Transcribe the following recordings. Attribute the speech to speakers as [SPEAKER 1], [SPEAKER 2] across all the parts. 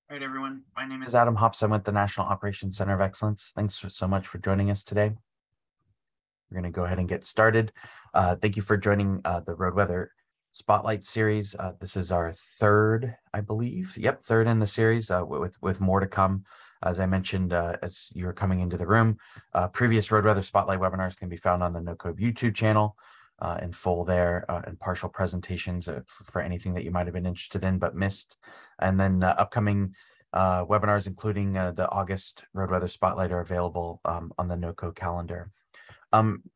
[SPEAKER 1] All right, everyone. My name is Adam Hops. I'm with the National Operations Center of Excellence. Thanks so much for joining us today. We're going to go ahead and get started. Thank you for joining the Road Weather Spotlight series. This is our third, I believe. Yep, third in the series with more to come. As I mentioned, as you're coming into the room, previous Road Weather Spotlight webinars can be found on the NoCode YouTube channel in full there, and partial presentations for anything that you might have been interested in but missed. And then upcoming webinars, including the August Road Weather Spotlight, are available on the NoCode calendar.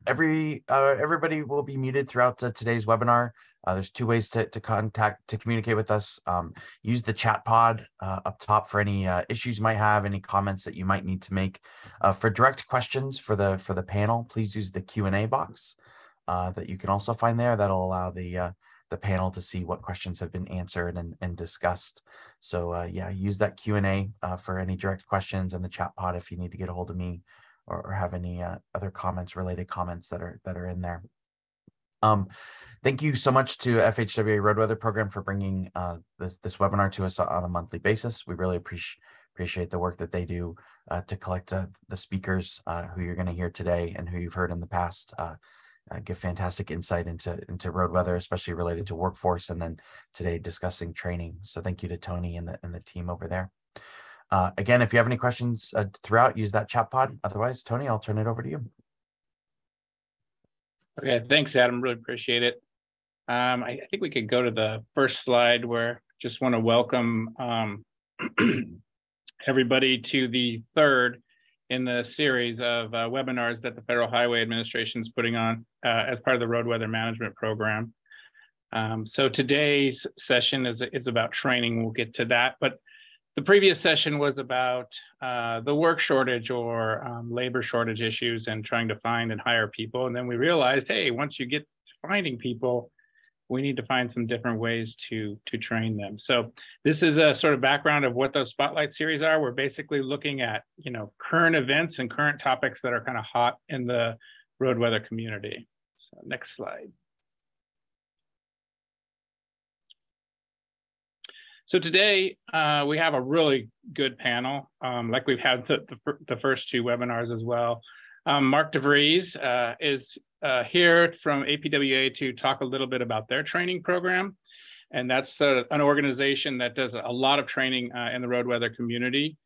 [SPEAKER 1] Everybody will be muted throughout today's webinar. There's two ways to communicate with us. Use the chat pod up top for any issues you might have, any comments that you might need to make. For direct questions for the panel, please use the Q&A box that you can also find there. That'll allow the panel to see what questions have been answered and discussed. So yeah, use that Q&A for any direct questions, and the chat pod if you need to get a hold of me or have any other related comments that are in there. Thank you so much to FHWA Road Weather Program for bringing this webinar to us on a monthly basis. We really appreciate the work that they do to collect the speakers who you're going to hear today and who you've heard in the past. Give fantastic insight into road weather, especially related to workforce, and then today discussing training. So thank you to Tony and the team over there. Again, if you have any questions throughout, use that chat pod. Otherwise, Tony, I'll turn it over to you.
[SPEAKER 2] Okay, thanks, Adam. Really appreciate it. I think we could go to the first slide where just want to welcome everybody to the third in the series of webinars that the Federal Highway Administration is putting on as part of the Road Weather Management Program. So today's session is about training. We'll get to that, but the previous session was about the work shortage or labor shortage issues and trying to find and hire people. And then we realized, hey, once you get to finding people, we need to find some different ways to train them. So this is a sort of background of what those spotlight series are. We're basically looking at, current events and current topics that are kind of hot in the road weather community. So next slide. So today we have a really good panel, like we've had the first two webinars as well. Mark DeVries is here from APWA to talk a little bit about their training program. And that's an organization that does a lot of training in the road weather community.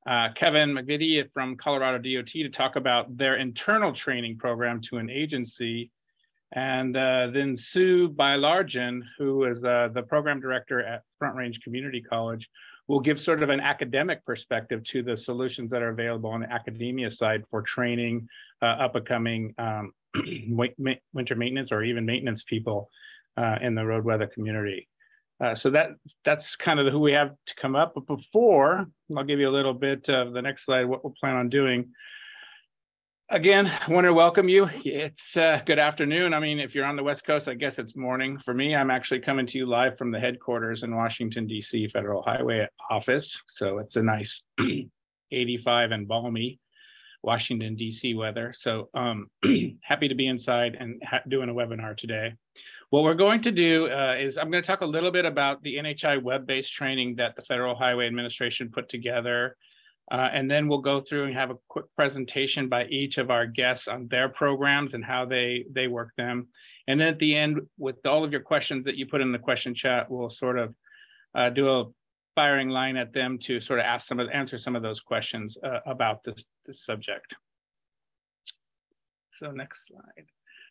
[SPEAKER 2] Kevin MacVittie from Colorado DOT to talk about their internal training program to an agency. And then Sue Baillargeon, who is the program director at Front Range Community College, will give sort of an academic perspective to the solutions that are available on the academia side for training up-and-coming winter maintenance or even maintenance people in the road weather community. So that's kind of who we have to come up. But before, I'll give you a little bit of the next slide, what we'll plan on doing. Again, I want to welcome you. It's good afternoon. I mean, if you're on the West Coast, I guess it's morning. For me, I'm actually coming to you live from the headquarters in Washington, D.C. Federal Highway Office. So it's a nice 85 and balmy Washington, D.C. weather. So happy to be inside and doing a webinar today. What we're going to do is I'm going to talk a little bit about the NHI web-based training that the Federal Highway Administration put together. And then we'll go through and have a quick presentation by each of our guests on their programs and how they work them. And then at the end, with all of your questions that you put in the question chat, we'll sort of do a firing line at them to sort of answer some of those questions about this subject. So next slide.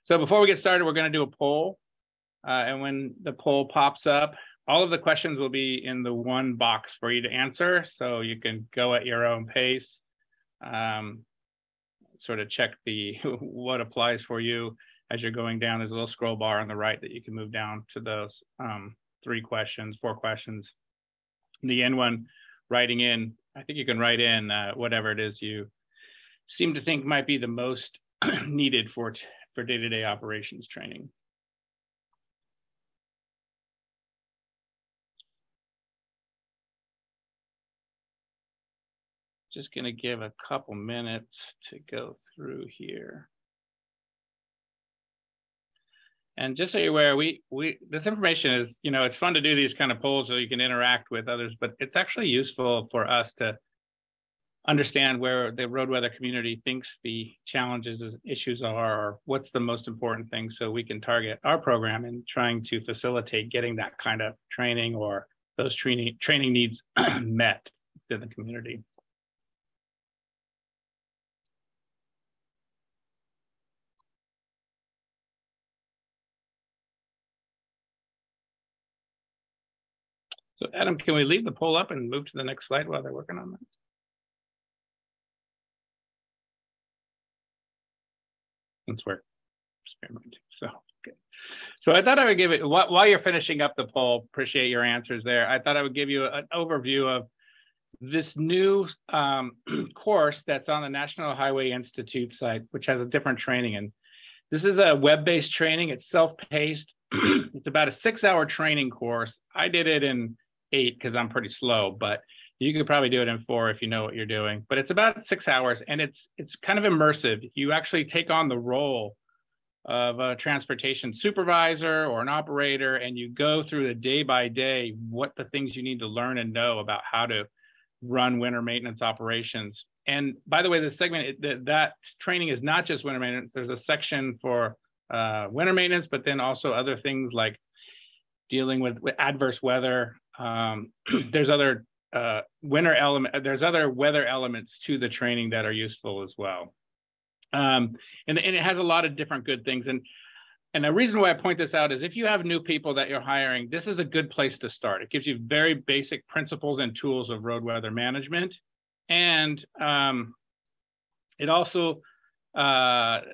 [SPEAKER 2] So before we get started, we're going to do a poll. And when the poll pops up, all of the questions will be in the one box for you to answer, so you can go at your own pace, sort of check what applies for you as you're going down. There's a little scroll bar on the right that you can move down to those 4 questions. In the end one, writing in, I think you can write in whatever it is you seem to think might be the most needed for day-to-day operations training. Just going to give a couple minutes to go through here. And just so you're aware, this information is, it's fun to do these kind of polls so you can interact with others, but it's actually useful for us to understand where the road weather community thinks the challenges and issues are, or what's the most important thing, so we can target our program in trying to facilitate getting that kind of training or those training needs met in the community. So Adam, can we leave the poll up and move to the next slide while they're working on that? Since we're experimenting. So, okay. So I thought I would give it, while you're finishing up the poll, appreciate your answers there. I thought I would give you an overview of this new course that's on the National Highway Institute site, which has a different training. And this is a web-based training. It's self-paced. It's about a 6-hour training course. I did it in 8 because I'm pretty slow, but you could probably do it in 4 if you know what you're doing. But it's about 6 hours, and it's kind of immersive. You actually take on the role of a transportation supervisor or an operator, and you go through the day by day what the things you need to learn and know about how to run winter maintenance operations. And by the way, the segment, that training is not just winter maintenance. There's a section for winter maintenance, but then also other things like dealing with adverse weather. There's other there's other weather elements to the training that are useful as well. And it has a lot of different good things. And the reason why I point this out is if you have new people that you're hiring, this is a good place to start. It gives you very basic principles and tools of road weather management. And it also allows,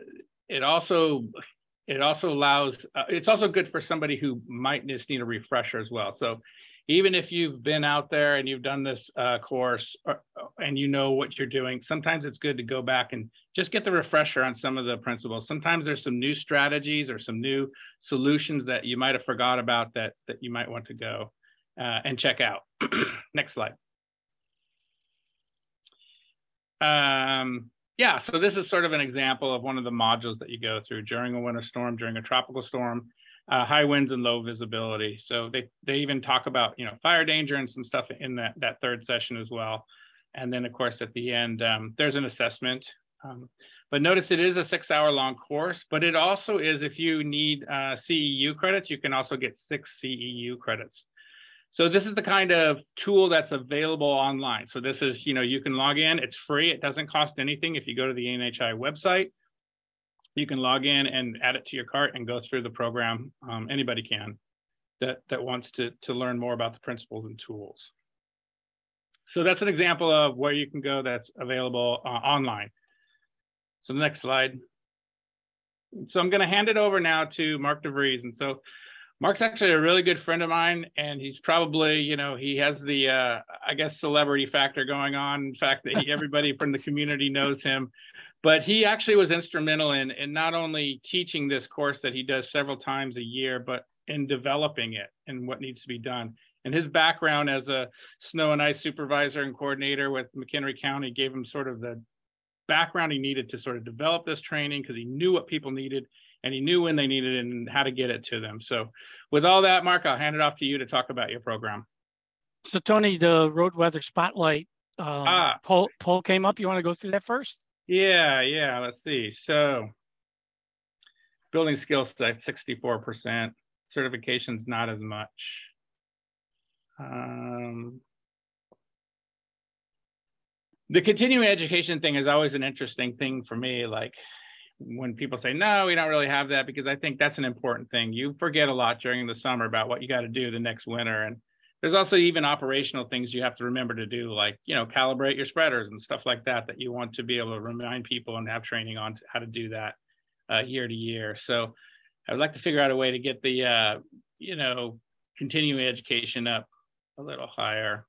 [SPEAKER 2] it's also good for somebody who might just need a refresher as well. So even if you've been out there and you've done this course and you know what you're doing, sometimes it's good to go back and just get the refresher on some of the principles. Sometimes there's some new strategies or some new solutions that you might have forgot about that you might want to go and check out. Next slide. Yeah, so this is sort of an example of one of the modules that you go through during a winter storm, during a tropical storm. High winds and low visibility. So they even talk about, fire danger and some stuff in that third session as well. And then of course at the end there's an assessment. But notice it is a 6-hour long course, but it also is, if you need CEU credits, you can also get 6 CEU credits. So this is the kind of tool that's available online. So this is, you can log in, it's free, it doesn't cost anything. If you go to the NHI website, you can log in and add it to your cart and go through the program. Anybody can that wants to learn more about the principles and tools. So that's an example of where you can go that's available online. So the next slide. So I'm going to hand it over now to Mark DeVries. And so Mark's actually a really good friend of mine, and he's probably, he has the, I guess, celebrity factor going on. In fact, that everybody from the community knows him. But he actually was instrumental in not only teaching this course that he does several times a year, but in developing it and what needs to be done. And his background as a snow and ice supervisor and coordinator with McHenry County gave him sort of the background he needed to sort of develop this training, because he knew what people needed and he knew when they needed it and how to get it to them. So with all that, Mark, I'll hand it off to you to talk about your program.
[SPEAKER 3] So Tony, the road weather spotlight poll came up. You want to go through that first?
[SPEAKER 2] Yeah, let's see. So building skill set, 64%, certifications, not as much. The continuing education thing is always an interesting thing for me. Like when people say, no, we don't really have that, because I think that's an important thing. You forget a lot during the summer about what you got to do the next winter. And there's also even operational things you have to remember to do, like, calibrate your spreaders and stuff like that you want to be able to remind people and have training on how to do that year to year. So I would like to figure out a way to get the, continuing education up a little higher.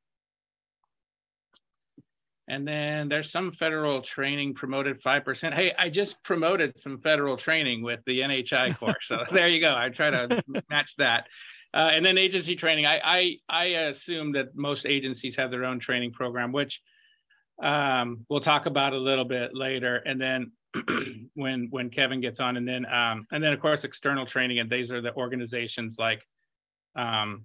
[SPEAKER 2] And then there's some federal training promoted 5%. Hey, I just promoted some federal training with the NHI course. So there you go. I try to match that. And then agency training. I assume that most agencies have their own training program, which we'll talk about a little bit later. And then when Kevin gets on, and then of course external training, and these are the organizations like Mark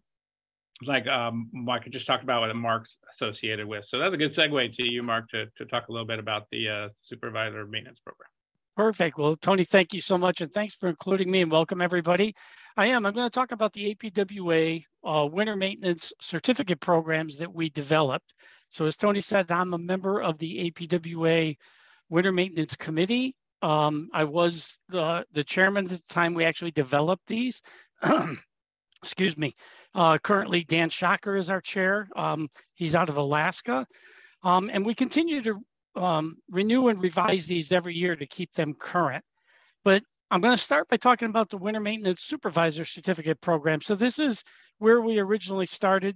[SPEAKER 2] just talked about what Mark's associated with. So that's a good segue to you, Mark, to talk a little bit about the supervisor maintenance program.
[SPEAKER 3] Perfect. Well, Tony, thank you so much, and thanks for including me, and welcome everybody. I'm going to talk about the APWA winter maintenance certificate programs that we developed. So as Tony said, I'm a member of the APWA Winter Maintenance Committee. I was the chairman at the time we actually developed these. Excuse me. Currently, Dan Shocker is our chair. He's out of Alaska. And we continue to renew and revise these every year to keep them current. But I'm going to start by talking about the Winter Maintenance Supervisor Certificate Program. So this is where we originally started.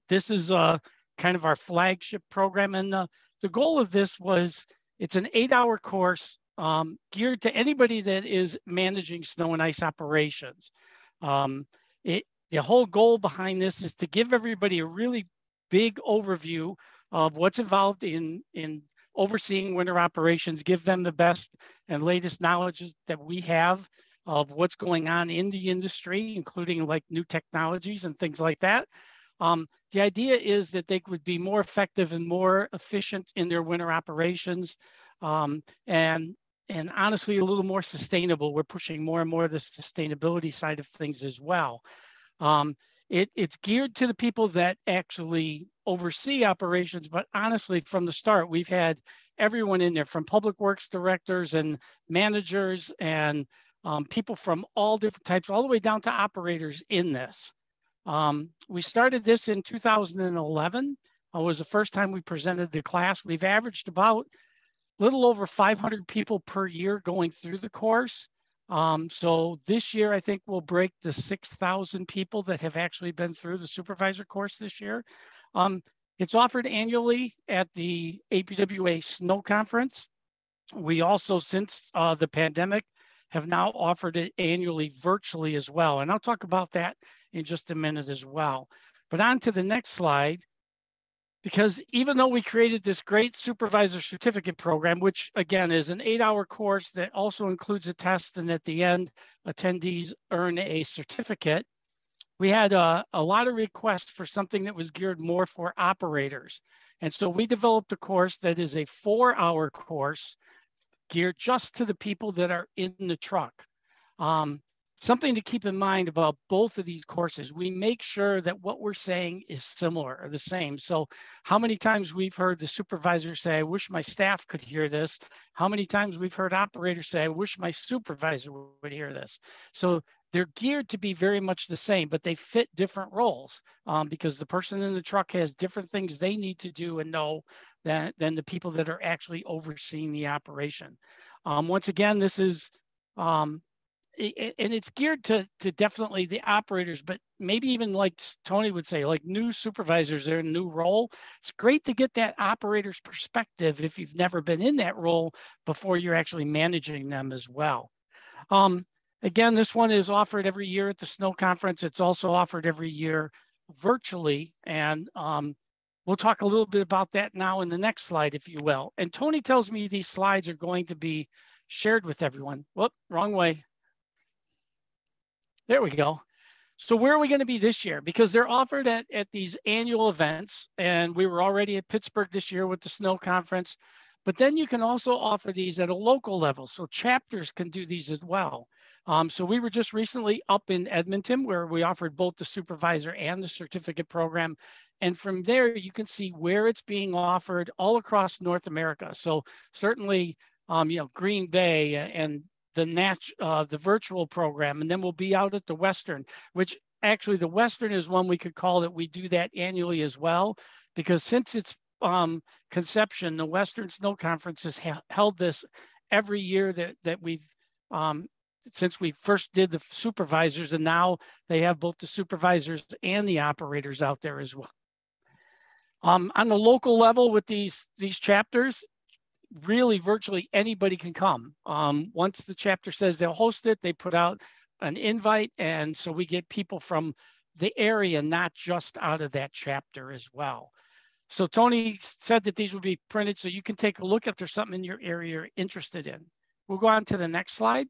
[SPEAKER 3] This is kind of our flagship program. And the goal of this was, it's an 8-hour course geared to anybody that is managing snow and ice operations. The whole goal behind this is to give everybody a really big overview of what's involved in overseeing winter operations, give them the best and latest knowledge that we have of what's going on in the industry, including like new technologies and things like that. The idea is that they would be more effective and more efficient in their winter operations, and honestly, a little more sustainable. We're pushing more and more of the sustainability side of things as well. It's geared to the people that actually oversee operations, but honestly, from the start, we've had everyone in there, from public works directors and managers and people from all different types, all the way down to operators in this. We started this in 2011. It was the first time we presented the class. We've averaged about a little over 500 people per year going through the course. So this year, I think we'll break the 6,000 people that have actually been through the supervisor course this year. It's offered annually at the APWA Snow Conference. We also, since the pandemic, have now offered it annually virtually as well. And I'll talk about that in just a minute as well. But on to the next slide, because even though we created this great supervisor certificate program, which again is an 8-hour course that also includes a test, and at the end, attendees earn a certificate, we had a lot of requests for something that was geared more for operators. And so we developed a course that is a 4-hour course geared just to the people that are in the truck. Something to keep in mind about both of these courses, we make sure that what we're saying is similar or the same. So how many times we've heard the supervisor say, I wish my staff could hear this. How many times we've heard operators say, I wish my supervisor would hear this. So they're geared to be very much the same, but they fit different roles because the person in the truck has different things they need to do and know than the people that are actually overseeing the operation. Once again, this is, and it's geared to definitely the operators, but maybe even like Tony would say, like new supervisors, they're in a new role. It's great to get that operator's perspective if you've never been in that role before you're actually managing them as well. Again, this one is offered every year at the Snow Conference. It's also offered every year virtually. And we'll talk a little bit about that now in the next slide, if you will. And Tony tells me these slides are going to be shared with everyone. Whoop, wrong way. There we go. So where are we going to be this year? Because they're offered at these annual events, and we were already at Pittsburgh this year with the Snow Conference, but then you can also offer these at a local level. So chapters can do these as well. So we were just recently up in Edmonton where we offered both the supervisor and the certificate program. And from there, you can see where it's being offered all across North America. So certainly, Green Bay and the virtual program, and then we'll be out at the Western, which actually the Western is one we could call that we do that annually as well, because since its conception, the Western Snow Conference has held this every year that we've, since we first did the supervisors, and now they have both the supervisors and the operators out there as well. On the local level with these chapters, really virtually anybody can come. Once the chapter says they'll host it, they put out an invite, and so we get people from the area, not just out of that chapter as well. So Tony said that these will be printed so you can take a look if there's something in your area you're interested in. We'll go on to the next slide.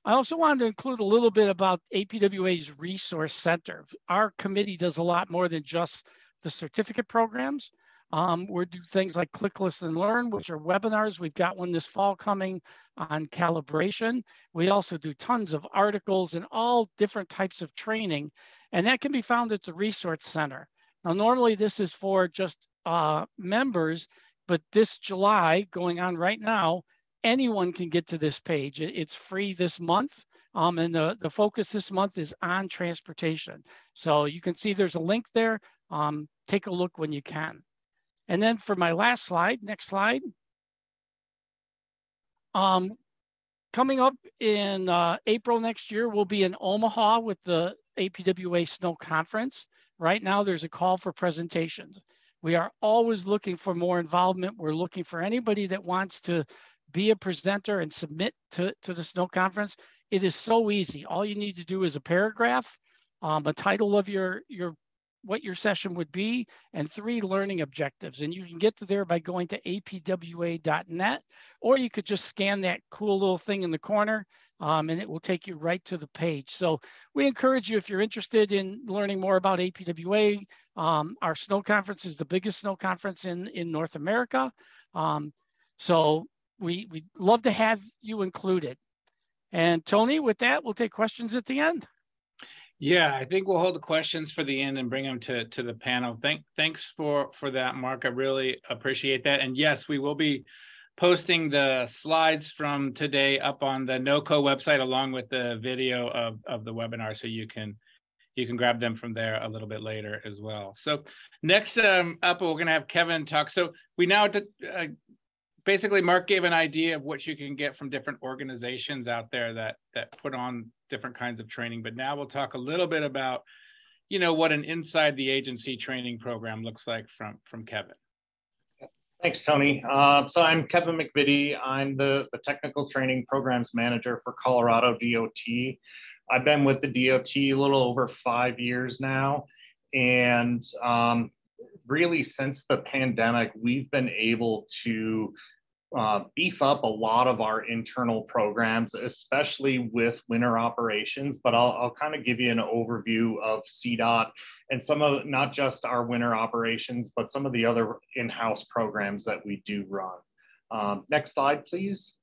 [SPEAKER 3] I also wanted to include a little bit about APWA's Resource Center. Our committee does a lot more than just the certificate programs. We do things like Click, Listen, Learn, which are webinars. We've got one this fall coming on calibration. We also do tons of articles and all different types of training, and that can be found at the Resource Center. Now, normally this is for just members, but this July, going on right now, anyone can get to this page. It's free this month, and the focus this month is on transportation. So you can see there's a link there. Take a look when you can. And then for my last slide, next slide. Coming up in April next year, we'll be in Omaha with the APWA Snow Conference. Right now, there's a call for presentations. We are always looking for more involvement. We're looking for anybody that wants to be a presenter and submit to the Snow Conference. It is so easy. All you need to do is a paragraph, a title of what your session would be, and 3 learning objectives. And you can get to there by going to apwa.net, or you could just scan that cool little thing in the corner, and it will take you right to the page. So we encourage you, if you're interested in learning more about APWA, our snow conference is the biggest snow conference in North America. So we'd love to have you included. And Tony, with that, we'll take questions at the end.
[SPEAKER 2] Yeah, I think we'll hold the questions for the end and bring them to the panel. Thanks for that, Mark. I really appreciate that. And yes, we will be posting the slides from today up on the NOCO website along with the video of the webinar, so you can grab them from there a little bit later as well. So next up, we're going to have Kevin talk. So we now basically, Mark gave an idea of what you can get from different organizations out there that put on different kinds of training. But now we'll talk a little bit about, what an inside the agency training program looks like from Kevin.
[SPEAKER 4] Thanks, Tony. So I'm Kevin MacVittie. I'm the Technical Training Programs Manager for Colorado DOT. I've been with the DOT a little over 5 years now. And really, since the pandemic, we've been able to beef up a lot of our internal programs, especially with winter operations. But I'll kind of give you an overview of CDOT and some of, not just our winter operations, but some of the other in-house programs that we do run. Next slide, please.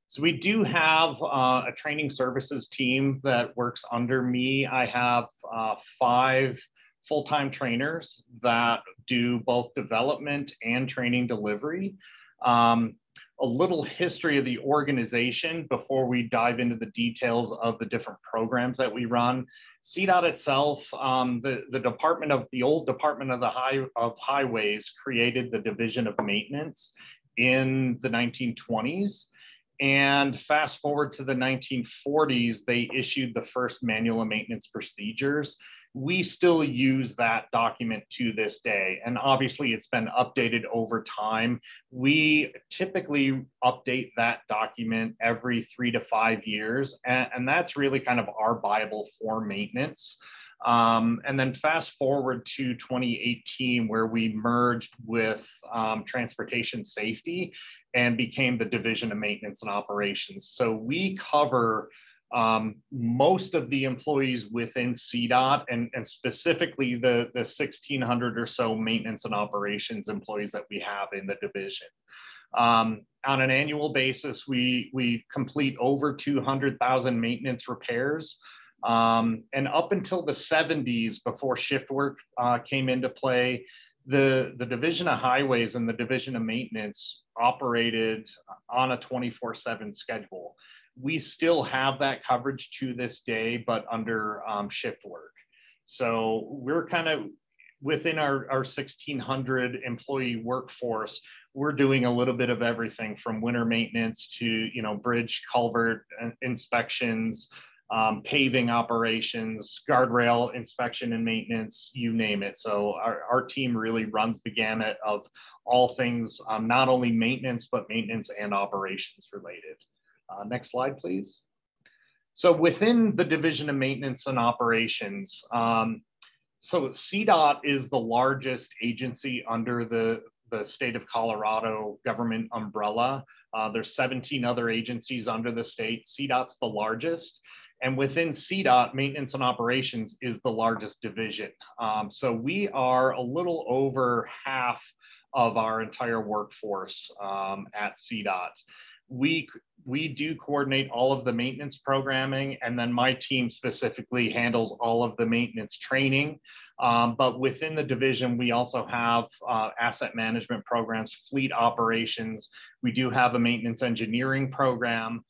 [SPEAKER 4] So we do have a training services team that works under me. I have 5 full-time trainers that do both development and training delivery. A little history of the organization before we dive into the details of the different programs that we run. CDOT itself, the old Department of Highways created the Division of Maintenance in the 1920s. And fast forward to the 1940s, they issued the first manual of maintenance procedures. We still use that document to this day. And obviously it's been updated over time. We typically update that document every 3 to 5 years. And that's really kind of our Bible for maintenance. And then fast forward to 2018, where we merged with transportation safety and became the Division of Maintenance and Operations. So we cover most of the employees within CDOT and specifically the 1,600 or so maintenance and operations employees that we have in the division. On an annual basis, we complete over 200,000 maintenance repairs. And up until the 70s, before shift work came into play, the Division of Highways and the Division of Maintenance operated on a 24/7 schedule. We still have that coverage to this day, but under shift work. So we're kind of within our 1,600 employee workforce, we're doing a little bit of everything from winter maintenance to, bridge culvert inspections, paving operations, guardrail inspection and maintenance, you name it. So our team really runs the gamut of all things, not only maintenance, but maintenance and operations related. Next slide, please. So within the Division of Maintenance and Operations, So CDOT is the largest agency under the state of Colorado government umbrella. There's 17 other agencies under the state. CDOT's the largest. And within CDOT, maintenance and operations is the largest division. So we are a little over half of our entire workforce at CDOT. We do coordinate all of the maintenance programming, and then my team specifically handles all of the maintenance training. But within the division, we also have asset management programs, fleet operations. We do have a maintenance engineering program,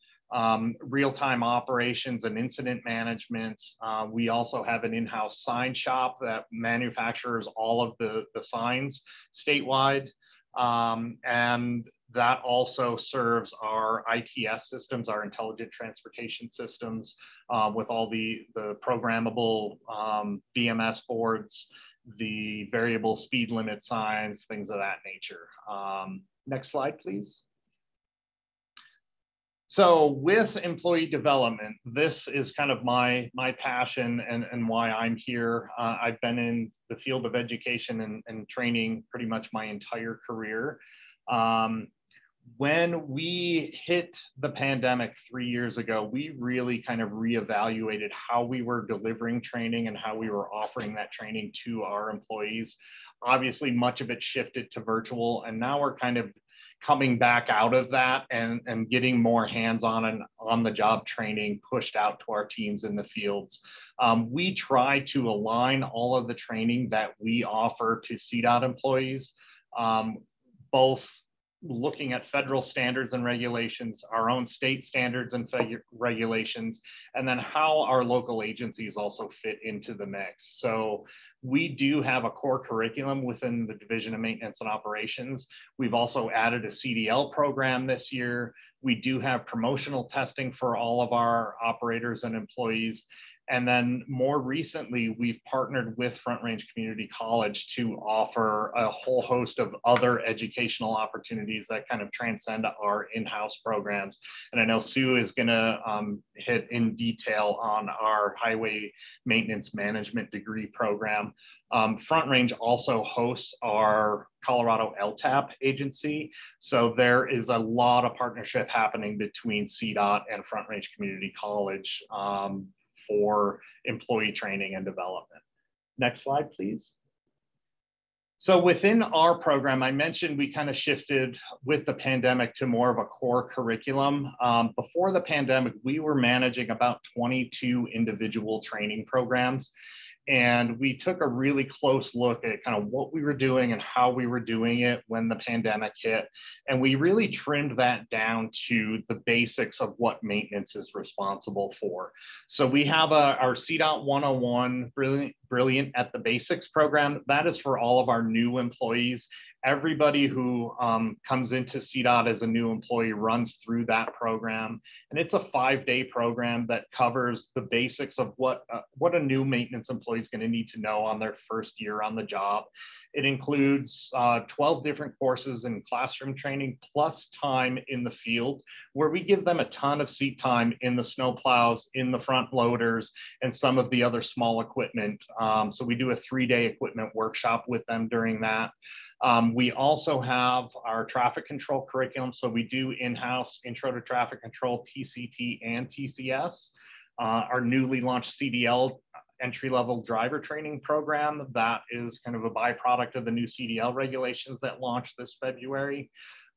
[SPEAKER 4] real-time operations and incident management. We also have an in-house sign shop that manufactures all of the signs statewide. And that also serves our ITS systems, our intelligent transportation systems, with all the programmable VMS boards, the variable speed limit signs, things of that nature. Next slide, please. So with employee development, this is kind of my passion and why I'm here. I've been in the field of education and training pretty much my entire career. When we hit the pandemic 3 years ago, we really kind of reevaluated how we were delivering training and how we were offering that training to our employees. Obviously, much of it shifted to virtual, and now we're kind of coming back out of that and getting more hands-on and on-the-job training pushed out to our teams in the fields. We try to align all of the training that we offer to CDOT employees, both looking at federal standards and regulations, our own state standards and regulations, and then how our local agencies also fit into the mix. So we do have a core curriculum within the Division of Maintenance and Operations. We've also added a CDL program this year. We do have promotional testing for all of our operators and employees. And then more recently, we've partnered with Front Range Community College to offer a whole host of other educational opportunities that kind of transcend our in-house programs. And I know Sue is gonna hit in detail on our highway maintenance management degree program. Front Range also hosts our Colorado LTAP agency. So there is a lot of partnership happening between CDOT and Front Range Community College for employee training and development. Next slide, please. So within our program, I mentioned we kind of shifted with the pandemic to more of a core curriculum. Before the pandemic, we were managing about 22 individual training programs. And we took a really close look at kind of what we were doing and how we were doing it when the pandemic hit. And we really trimmed that down to the basics of what maintenance is responsible for. So we have our CDOT 101 Brilliant at the Basics program. That is for all of our new employees. Everybody who comes into CDOT as a new employee runs through that program. And it's a 5-day program that covers the basics of what a new maintenance employee is going to need to know on their first year on the job. It includes 12 different courses in classroom training plus time in the field, where we give them a ton of seat time in the snowplows, in the front loaders, and some of the other small equipment. So we do a 3-day equipment workshop with them during that. We also have our traffic control curriculum. So we do in-house intro to traffic control, TCT and TCS. Our newly launched CDL entry-level driver training program, that is kind of a byproduct of the new CDL regulations that launched this February.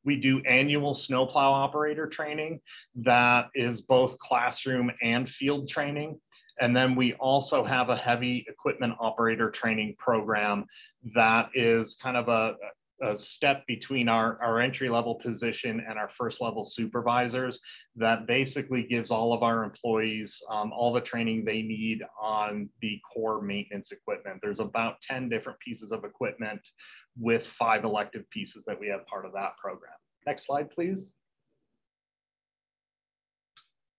[SPEAKER 4] We do annual snowplow operator training that is both classroom and field training. And then we also have a heavy equipment operator training program that is kind of a step between our entry-level position and our first-level supervisors that basically gives all of our employees all the training they need on the core maintenance equipment. There's about 10 different pieces of equipment with 5 elective pieces that we have part of that program. Next slide, please.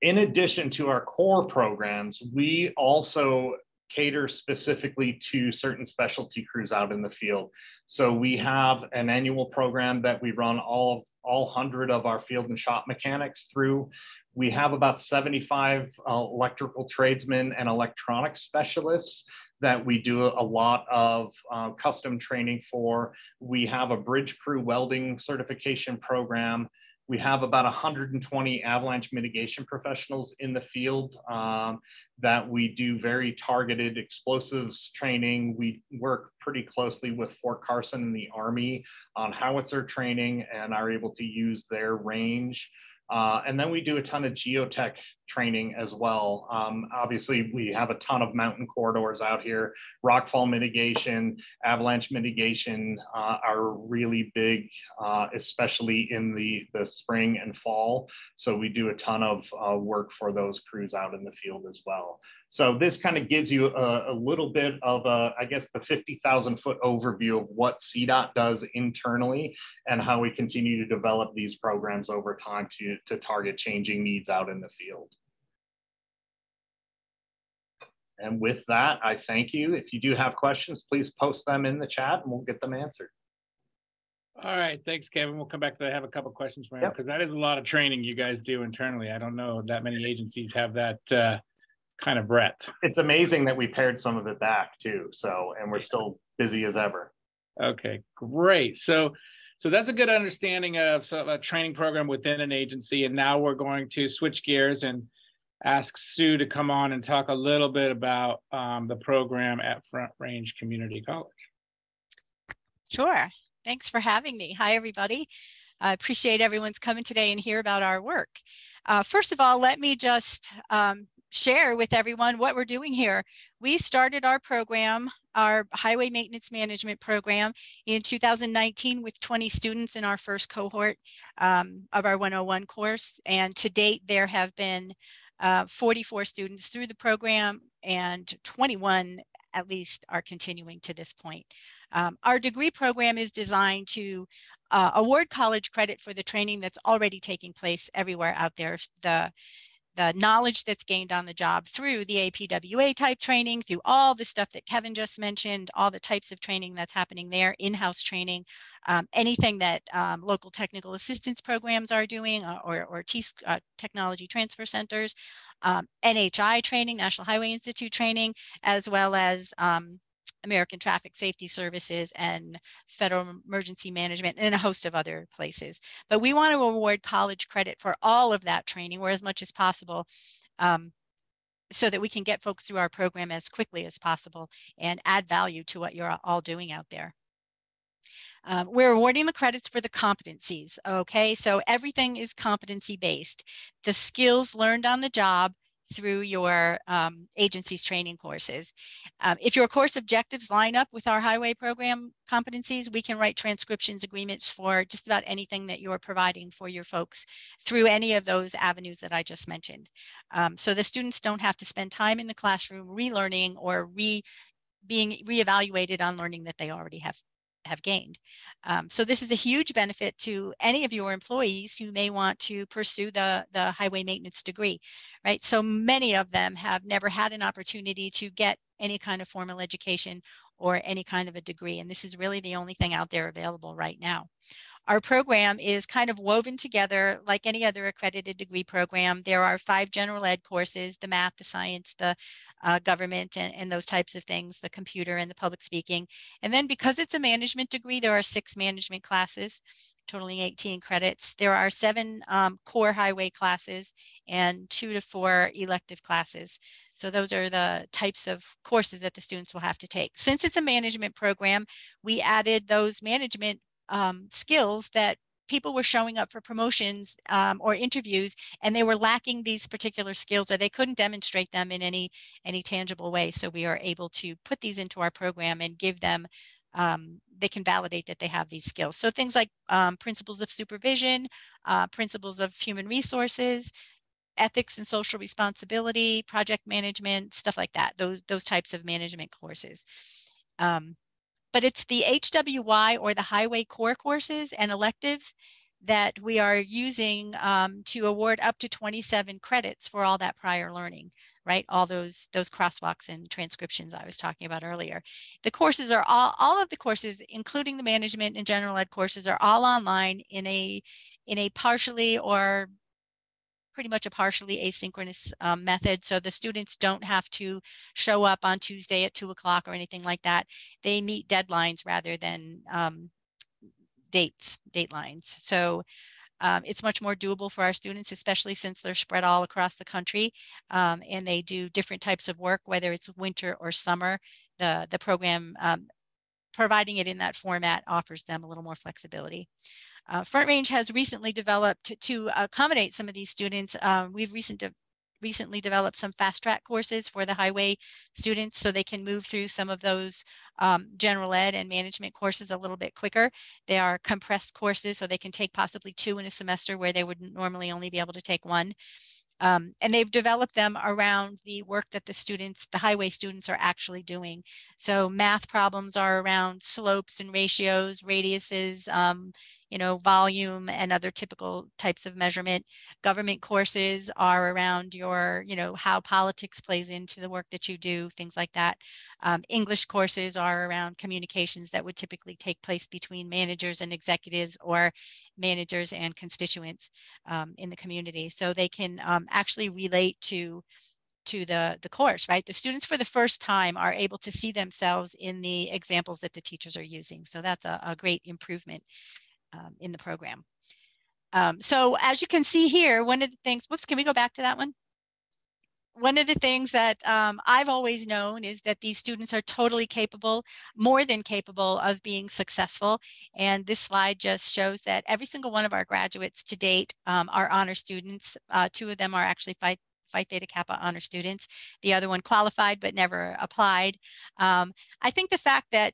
[SPEAKER 4] In addition to our core programs, we also cater specifically to certain specialty crews out in the field. So we have an annual program that we run all 100 of our field and shop mechanics through. We have about 75 electrical tradesmen and electronics specialists that we do a lot of custom training for. We have a bridge crew welding certification program. We have about 120 avalanche mitigation professionals in the field that we do very targeted explosives training. We work pretty closely with Fort Carson and the Army on howitzer training and are able to use their range. And then we do a ton of geotech training as well. Obviously, we have a ton of mountain corridors out here. Rockfall mitigation, avalanche mitigation are really big, especially in the spring and fall. So we do a ton of work for those crews out in the field as well. So this kind of gives you a little bit of, I guess, the 50,000 foot overview of what CDOT does internally and how we continue to develop these programs over time to target changing needs out in the field. And with that, I thank you. If you do have questions, please post them in the chat and we'll get them answered.
[SPEAKER 2] All right, thanks, Kevin. We'll come back to that. I have a couple questions for you because that is a lot of training you guys do internally. I don't know that many agencies have that kind of breadth.
[SPEAKER 4] It's amazing that we pared some of it back too. So, and we're still busy as ever.
[SPEAKER 2] Okay, great. So that's a good understanding of sort of a training program within an agency. And now we're going to switch gears and ask Sue to come on and talk a little bit about the program at Front Range Community College.
[SPEAKER 5] Sure. Thanks for having me. Hi, everybody. I appreciate everyone's coming today and hear about our work. First of all, let me just share with everyone what we're doing here. We started our program, our Highway Maintenance Management program, in 2019 with 20 students in our first cohort of our 101 course. And to date, there have been 44 students through the program, and 21 at least are continuing to this point. Our degree program is designed to award college credit for the training that's already taking place everywhere out there. The knowledge that's gained on the job through the APWA type training, through all the stuff that Kevin just mentioned, all the types of training that's happening there, in-house training, anything that local technical assistance programs are doing, or technology transfer centers, NHI training, National Highway Institute training, as well as American Traffic Safety Services and Federal Emergency Management and a host of other places. But we want to award college credit for all of that training, or as much as possible, so that we can get folks through our program as quickly as possible and add value to what you're all doing out there. We're awarding the credits for the competencies, okay? So everything is competency based. The skills learned on the job through your agency's training courses. If your course objectives line up with our highway program competencies, we can write transcriptions agreements for just about anything that you're providing for your folks through any of those avenues that I just mentioned. So the students don't have to spend time in the classroom relearning or being reevaluated on learning that they already have gained. So this is a huge benefit to any of your employees who may want to pursue the highway maintenance degree, right? So many of them have never had an opportunity to get any kind of formal education or any kind of a degree. And this is really the only thing out there available right now. Our program is kind of woven together like any other accredited degree program. There are 5 general ed courses: the math, the science, the government, and those types of things, the computer and the public speaking. And then because it's a management degree, there are 6 management classes, totaling 18 credits. There are 7 core highway classes and 2 to 4 elective classes. So those are the types of courses that the students will have to take. Since it's a management program, we added those management skills that people were showing up for promotions or interviews, and they were lacking these particular skills, or they couldn't demonstrate them in any tangible way. So we are able to put these into our program and give them, they can validate that they have these skills. So things like principles of supervision, principles of human resources, ethics and social responsibility, project management, stuff like that, those types of management courses. But it's the HWY, or the highway core courses and electives, that we are using to award up to 27 credits for all that prior learning, right? All those crosswalks and transcriptions I was talking about earlier. The courses are all of the courses, including the management and general ed courses, are all online in a partially or pretty much a partially asynchronous method. So the students don't have to show up on Tuesday at 2 o'clock or anything like that. They meet deadlines rather than datelines. So it's much more doable for our students, especially since they're spread all across the country, and they do different types of work, whether it's winter or summer. The program, providing it in that format, offers them a little more flexibility. Front Range has recently developed to accommodate some of these students. We've recently developed some fast track courses for the highway students so they can move through some of those general ed and management courses a little bit quicker. They are compressed courses, so they can take possibly 2 in a semester where they would normally only be able to take 1. And they've developed them around the work that the highway students are actually doing. So math problems are around slopes and ratios, radiuses, volume and other typical types of measurement. Government courses are around your, how politics plays into the work that you do, things like that. English courses are around communications that would typically take place between managers and executives or managers and constituents in the community. So they can actually relate to the course, right? The students for the first time are able to see themselves in the examples that the teachers are using. So that's a great improvement in the program. So as you can see here, one of the things, whoops, can we go back to that one? One of the things that I've always known is that these students are totally capable, more than capable of being successful. And this slide just shows that every single one of our graduates to date are honor students. 2 of them are actually Phi Theta Kappa honor students. The other one qualified but never applied. I think the fact that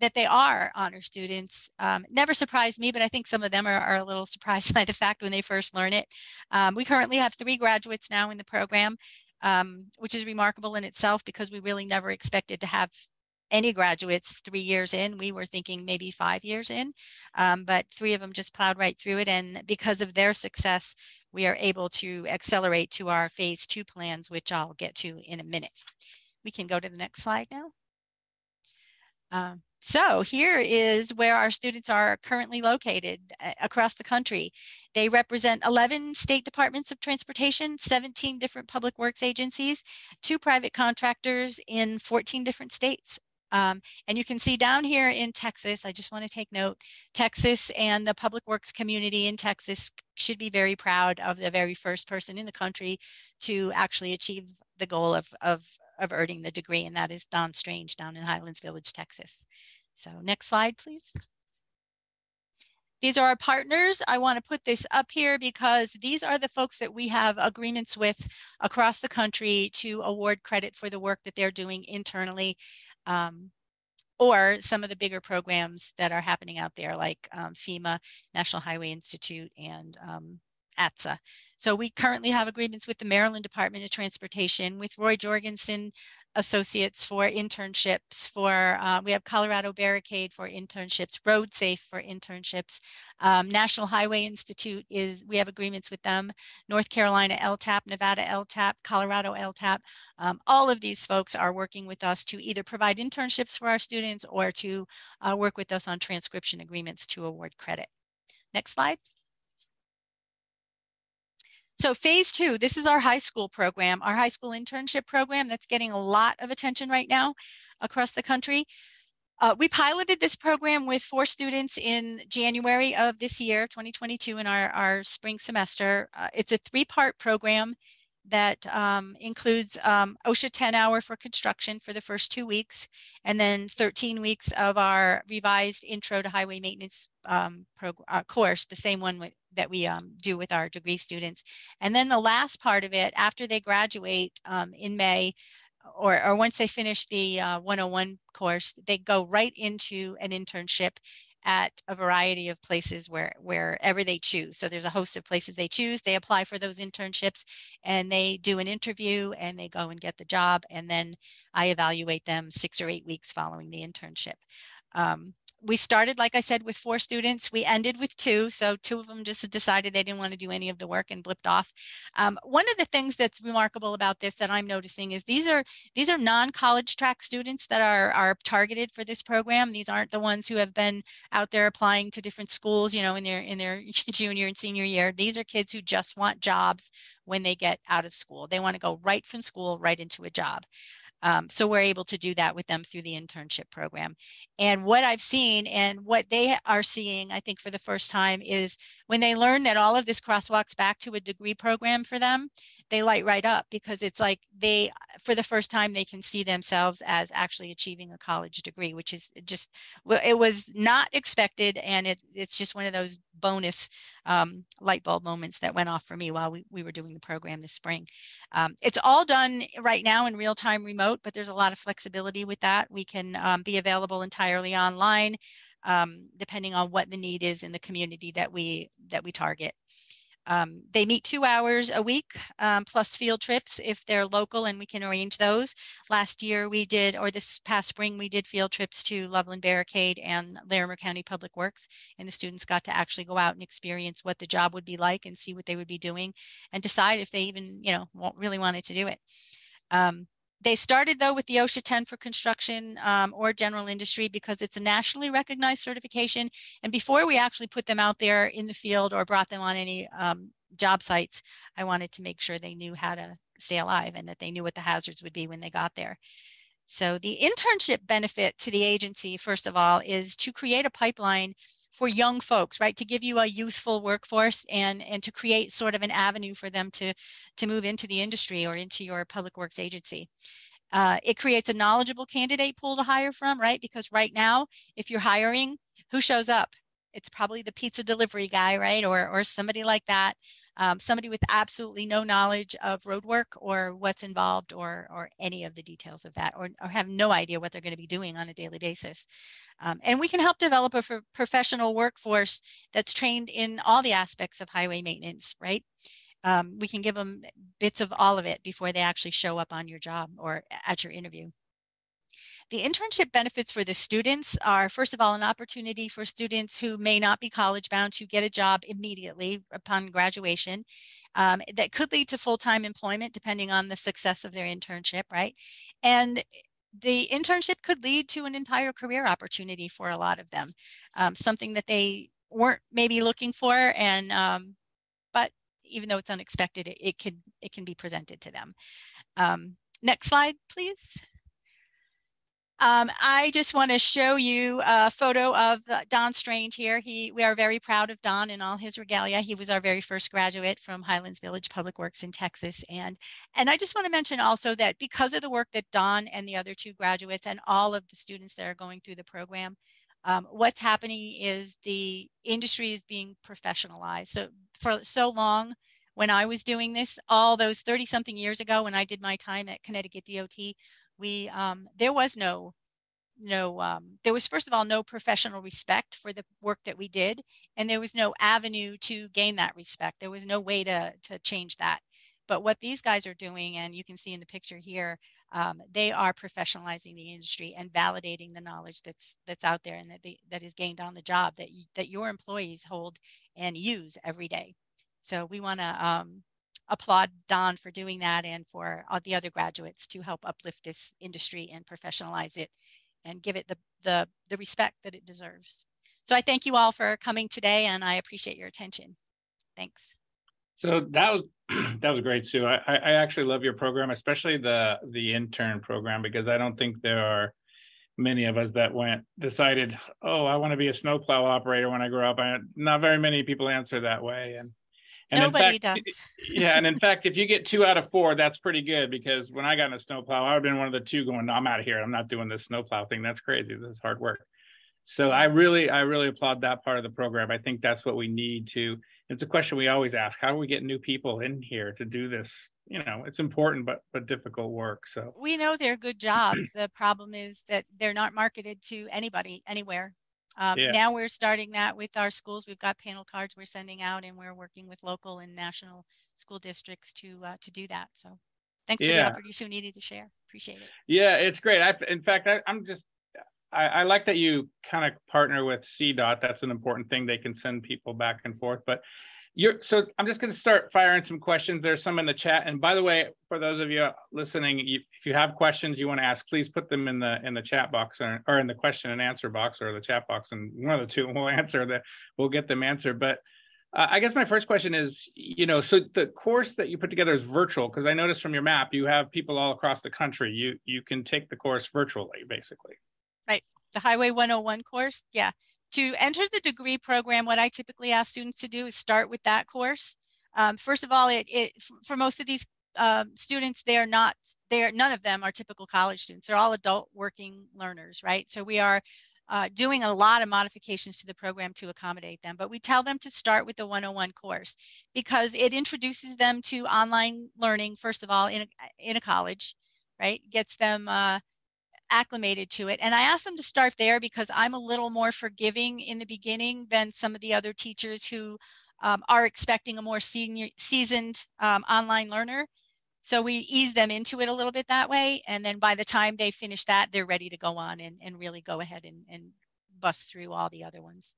[SPEAKER 5] that they are honor students never surprised me, but I think some of them are a little surprised by the fact when they first learn it. We currently have 3 graduates now in the program, which is remarkable in itself because we really never expected to have any graduates 3 years in. We were thinking maybe 5 years in, but 3 of them just plowed right through it. And because of their success, we are able to accelerate to our phase 2 plans, which I'll get to in a minute. We can go to the next slide now. So here is where our students are currently located across the country. They represent 11 state departments of transportation, 17 different public works agencies, 2 private contractors in 14 different states. And you can see down here in Texas, I just want to take note, Texas and the public works community in Texas should be very proud of the very first person in the country to actually achieve the goal of earning the degree, and that is Don Strange down in Highlands Village, Texas. So next slide, please. These are our partners. I want to put this up here because these are the folks that we have agreements with across the country to award credit for the work that they're doing internally, or some of the bigger programs that are happening out there like FEMA, National Highway Institute, and ATSA. So we currently have agreements with the Maryland Department of Transportation, with Roy Jorgensen Associates for internships, we have Colorado Barricade for internships, Road Safe for internships, National Highway Institute we have agreements with them, North Carolina LTAP, Nevada LTAP, Colorado LTAP. All of these folks are working with us to either provide internships for our students or to work with us on transcription agreements to award credit. Next slide. So phase 2, this is our high school program, our high school internship program that's getting a lot of attention right now across the country. We piloted this program with 4 students in January of this year, 2022, in our spring semester. It's a 3-part program that includes OSHA 10-hour for construction for the first 2 weeks, and then 13 weeks of our revised Intro to Highway Maintenance course, the same one that we do with our degree students. And then the last part of it, after they graduate in May, or once they finish the 101 course, they go right into an internship at a variety of places wherever they choose. So there's a host of places they choose. They apply for those internships and they do an interview and they go and get the job. And then I evaluate them 6 or 8 weeks following the internship. We started, like I said, with 4 students. We ended with 2. So 2 of them just decided they didn't want to do any of the work and blipped off. One of the things that's remarkable about this that I'm noticing is these are non-college track students that are targeted for this program. These aren't the ones who have been out there applying to different schools, you know, in their junior and senior year. These are kids who just want jobs when they get out of school. They want to go right from school right into a job. So we're able to do that with them through the internship program. And what I've seen and what they are seeing, I think for the first time, is when they learn that all of this crosswalks back to a degree program for them, they light right up, because it's like they, for the first time, they can see themselves as actually achieving a college degree, which is just, it was not expected. And it's just one of those bonus light bulb moments that went off for me while we were doing the program this spring. It's all done right now in real time remote, but there's a lot of flexibility with that. We can be available entirely online, depending on what the need is in the community that we target. They meet 2 hours a week, plus field trips if they're local, and we can arrange those. Last year we did, or this past spring, we did field trips to Loveland Barricade and Larimer County Public Works, and the students got to actually go out and experience what the job would be like and see what they would be doing and decide if they even, you know, really wanted to do it. They started, though, with the OSHA 10 for construction or general industry, because it's a nationally recognized certification. And before we actually put them out there in the field or brought them on any job sites, I wanted to make sure they knew how to stay alive and that they knew what the hazards would be when they got there. So the internship benefit to the agency, first of all, is to create a pipeline for young folks, right? To give you a youthful workforce and to create sort of an avenue for them to move into the industry or into your public works agency. It creates a knowledgeable candidate pool to hire from, right? Because right now, if you're hiring, who shows up? It's probably the pizza delivery guy, right? Or somebody like that. Somebody with absolutely no knowledge of road work or what's involved or any of the details of that, or have no idea what they're going to be doing on a daily basis. And we can help develop a professional workforce that's trained in all the aspects of highway maintenance, right? We can give them bits of all of it before they actually show up on your job or at your interview. The internship benefits for the students are, first of all, an opportunity for students who may not be college bound to get a job immediately upon graduation. That could lead to full-time employment depending on the success of their internship, right? And the internship could lead to an entire career opportunity for a lot of them, something that they weren't maybe looking for, and but even though it's unexpected, it can be presented to them. Next slide, please. I just want to show you a photo of Don Strange here. We are very proud of Don and all his regalia. He was our very first graduate from Highlands Village Public Works in Texas. And I just want to mention also that because of the work that Don and the other 2 graduates and all of the students that are going through the program, what's happening is the industry is being professionalized. So for so long, when I was doing this, all those 30-something years ago, when I did my time at Connecticut DOT, there was there was, first of all, no professional respect for the work that we did, and there was no avenue to gain that respect. There was no way to change that. But what these guys are doing, and you can see in the picture here, they are professionalizing the industry and validating the knowledge that's out there and that is gained on the job that your employees hold and use every day. So we want to applaud Don for doing that, and for the other graduates to help uplift this industry and professionalize it and give it the respect that it deserves. So I thank you all for coming today, and I appreciate your attention. Thanks.
[SPEAKER 2] So that was great, Sue. I actually love your program, especially the intern program, because I don't think there are many of us that decided, oh, I want to be a snowplow operator when I grow up. Not very many people answer that way, and
[SPEAKER 5] nobody
[SPEAKER 2] in fact,
[SPEAKER 5] does.
[SPEAKER 2] Yeah, and in fact, if you get 2 out of 4, that's pretty good, because when I got in a snowplow, I would have been one of the 2 going, no, I'm out of here. I'm not doing this snowplow thing. That's crazy. This is hard work. So yeah. I really applaud that part of the program. I think that's what we need to. It's a question we always ask: how do we get new people in here to do this? You know, it's important but difficult work. So
[SPEAKER 5] we know they're good jobs. The problem is that they're not marketed to anybody anywhere. Yeah. Now we're starting that with our schools. We've got panel cards we're sending out, and we're working with local and national school districts to do that. So thanks for the opportunity to share. Appreciate it.
[SPEAKER 2] Yeah, it's great. In fact, I like that you kind of partner with CDOT. That's an important thing. They can send people back and forth. But so I'm just going to start firing some questions. There's some in the chat. And by the way, for those of you listening, if you have questions you want to ask, please put them in the chat box or in the question and answer box or the chat box, and one of the two we'll get them answered. But I guess my first question is, so the course that you put together is virtual, because I noticed from your map you have people all across the country. You can take the course virtually, basically.
[SPEAKER 5] Right, the Highway 101 course, yeah. To enter the degree program, what I typically ask students to do is start with that course. First of all, for most of these students, none of them are typical college students. They're all adult working learners, right? So we are doing a lot of modifications to the program to accommodate them, but we tell them to start with the 101 course because it introduces them to online learning, first of all, in a college, right? Gets them acclimated to it. And I ask them to start there because I'm a little more forgiving in the beginning than some of the other teachers who are expecting a more seasoned online learner. So we ease them into it a little bit that way. And then by the time they finish that, they're ready to go on and really go ahead and bust through all the other ones.